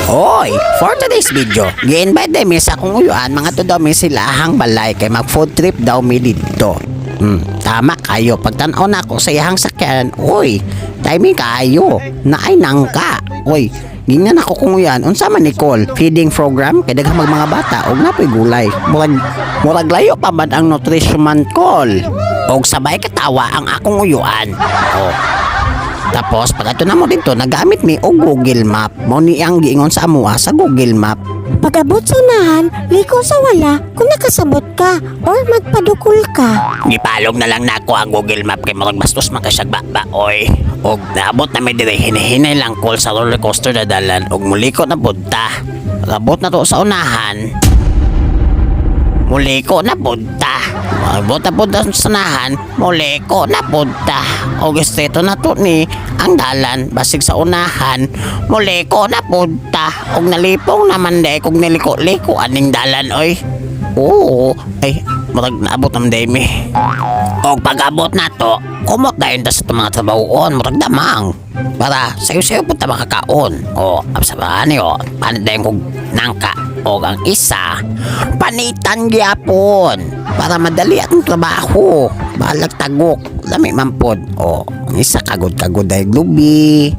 Oy, for today's video, gi-invite din mi sa akong uyuan mga to daw mi silahang balay kay mag food trip daw mi dito. Tama kayo, pagtanaw na ako sa iyang sakyan, oy, timing kayo, naay nangka, oy, gingan ako kung yan, unsa man Nicole, feeding program, kay daghang mga bata, og napoy gulay, murag layo pa man ang nutrition man call, og sabay katawa ang akong uyuan, Tapos pagkato na mo dito, nagamit mi o Google Map. Mo ni ang giingon sa amuha sa Google Map. Pag-abot sa unahan, liko sa wala kung nakasabot ka or magpadukol ka. Gipalog na lang nako ang Google Map kay murag bastos man kasyag ba oy. Og naabot na may dire hinahinay lang call sa roller coaster na dalan og muliko na punta. Pag-abot na to sa unahan, muliko na punta. Abot na punta sa unahan, muliko na punta. Og estreto na to ni ang dalan basig sa unahan, muliko na punta. Og nalipong naman day kog niliko-liko aning dalan oy. Oo, ay murag naabot naman day mi. Og pag-abot na to, kumot dayon ta sa mga trabahoon, murag damang. Para sayo-sayo po ta makakaon. O, absabahan niyo, paano dayon kog nangka. O ang isa, panitan gyapon para madali ang trabaho. Balag tagok, lami mampod. O, ang isa kagod-kagod dahil lubi.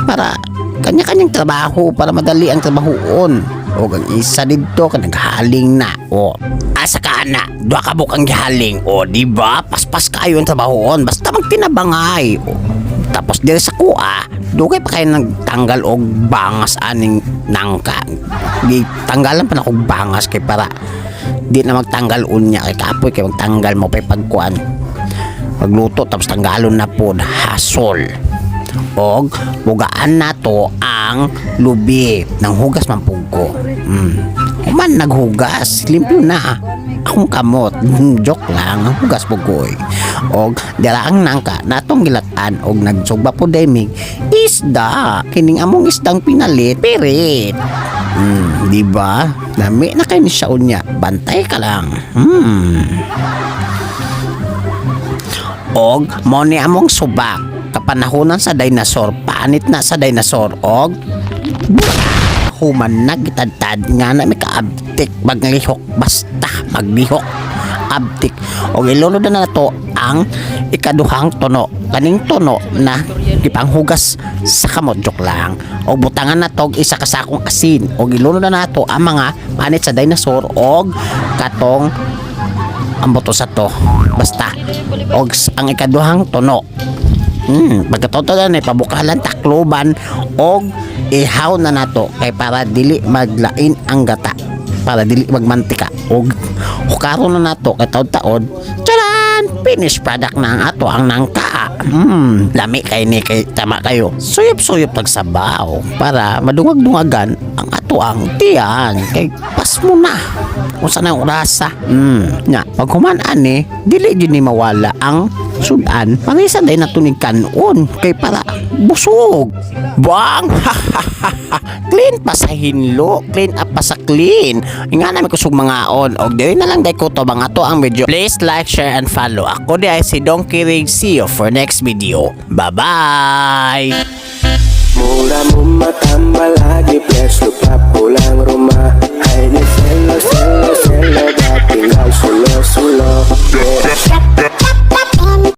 Para kanya-kanyang trabaho, para madali ang trabahoon. O ang isa dito ka naghaling na. O, asa ka na, dua ka bukang gihaling. O, diba? Paspas kayo ang trabahoon. Basta magtinabangay. O, tapos diri sa kuha, dugay pa kayo nagtanggal og bangas aning nangka. Gitanggalan pa na og bangas kay para di na magtanggal unya kay kapoy kay magtanggal mo pa pagkuan. Pagluto tapos tanggalon na pod hasol. Og bugaan na to ang lubi ng hugas man pugko. Human naghugas, limpyo na. Akong kamot, joke lang, hugas pugkoy. Og dira ang nangka natong gilatan og nagsugba po demig isda. Kining among isdang pinalit, pirit. Di ba? Dami na kayo ni siya unya. Bantay ka lang. Og mo ni among subak kapanahonan sa dinosaur, panit na sa dinosaur og human nagitadtad nga na may kaabtik maglihok, basta maglihok abtik. Og ilunod na to ang ikaduhang tono, kaning tono na gipanghugas sa kamot, joke lang. Og butangan na to isa kasakong asin. Og ilunod na to ang mga panit sa dinosaur og katong ang buto sa to, basta. Og ang ikaduhang tono, pagkatoto na pabukalan takloban og ihaw na nato kay para dili maglain ang gata, para dili magmantika. Og hukaron na nato kay taon-taon, taran, finished product na ang ato ang nangka. Lami kay ni kay tama kayo, suyop-suyop tagsabaw para madungag-dungagan ang ato ang tiyan kay pas mo na unsa na orasa. Nya pag human ani dili jud ni mawala ang sudan, parisa day natunig kanon kay para busog bang. Clean pa sa hinlo, clean up pa sa clean nga namin kusog mga on. Og dili na lang day ko to mga to ang video. Please like, share and follow. Ako di ay si Donkey Rig. See you for next video. Bye bye. Mula mo matambal lagi, preso pa pulang rumah. Ay di selo, selo, selo, dating sulo, sulo.